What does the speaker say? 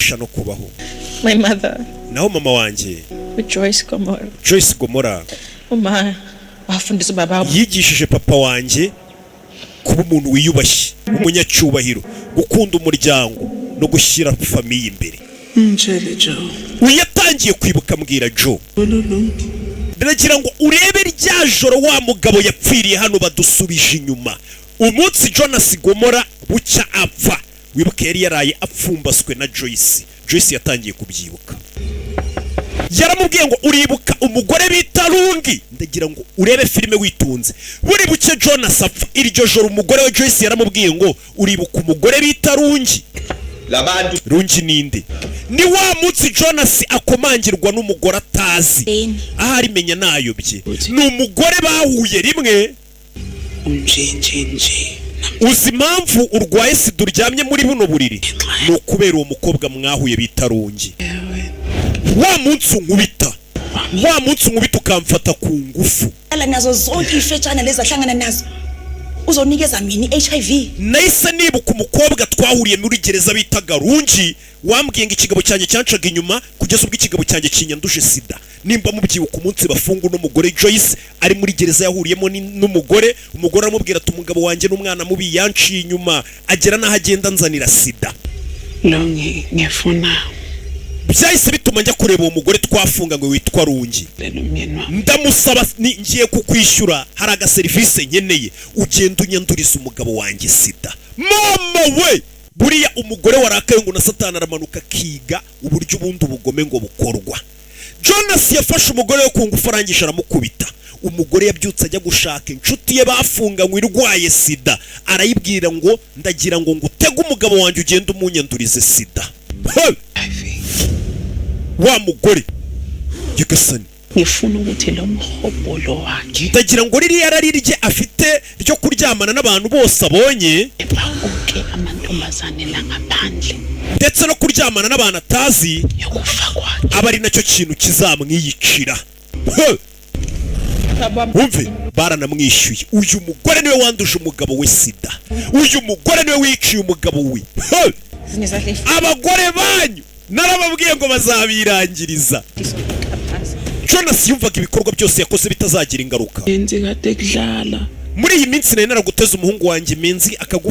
umugisha no kubaho. My mother. Naho mama wanje. Joyce Gomora. Joyce Gomora. Mama wafundisa baba. Yigishije papa wanje kuba umuntu wiyubashye, umunyacyubahiro, gukunda umuryango no gushyira famiye imbere. Njele Joe. Uyatangiye kwibuka mbwira Joe. Ndagira ngo urebe rya joro wa mugabo yapfiriye hano badusubije inyuma. Umunsi Jonas Gomora bucya apfa. Wibuke yari yaraye apfumbaswe na Joyce. Joyce yatangiye kubyibuka. Yaramubwiye ngo uribuka umugore bita Rungi. Ndagira ngo urebe filime witunze. Buri bucye Jonas apfa. Iryo joro umugore we Joyce yaramubwiye ngo uribuka umugore bita Rungi. Rungi ninde? Ni wa munsi Jonas akomangirwa n'umugore atazi. Ahari menya nayobye. Ni umugore bahuye rimwe. Uzi impamvu urwaye sida uryamye muri buno buriri? Ni ukubera uwo mukobwa mwahuye bita Rungi. Wa munsi unkubita. Wa munsi unkubita ukamfata ku ngufu. Nazo zonke ifetshana lezi ahlangana nazo. Uzonikeza mini HIV. Nahise nibuka umukobwa twahuriye muri gereza bitaga Rungi, wambwiye ngo ikigabo cyanjye cyancaga inyuma kugeza ubwo ikigabo cyanjye kinyanduje sida. Nimba mubyibuka umunsi bafungu n'umugore Joyce ari muri gereza yahuriyemo n'umugore, umugore aramubwira ati umugabo wanjye n'umwana mubi yanciye inyuma agera naho agenda nzanira sida. Longi ngefuna. Byahise bituma njya kureba uwo mugore twafunga ngo witwa Rungi. Ndamusaba ngiye kukwishyura, hari agaserivisi nkeneye, ugenda unyanduriza umugabo wanjye sida. Mama we! Buriya umugore warakaye ngo na Satani aramanuka kiga uburyo ubundi ubugome ngo bukorwa. Jonas yafashe umugore we ku ngufu arangisha aramukubita. Umugore yabyutse ajya gushaka inshuti ye bafunganywe irwaye sida. Arayibwira ngo ndagira ngo ngutege umugabo wanjye ugenda umunyandurize sida. Wa mugore Yegasani ngifuna ukuthi lo mhobolo wakhe ndagira ngo riri yararirye afite ryo kuryamana n'abantu bose abonye bonke amantombazane langaphandle ndetse no kuryamana n'abantu atazi yokufa kwakhe abari nacyo kintu kizamwiyicira. Umve baranamwishyuye. Uyu mugore niwe wanduje umugabo we sida. Uyu mugore niwe wiciye umugabo we. Abagore banyu narababwiye ngo bazabirangiriza. Jonas yumvaga ibikorwa byose yakoze bitazagira ingaruka. Enzi kade kudlala. Muri iyi minsi nari naraguteza umuhungu wanjye Menzi akagufa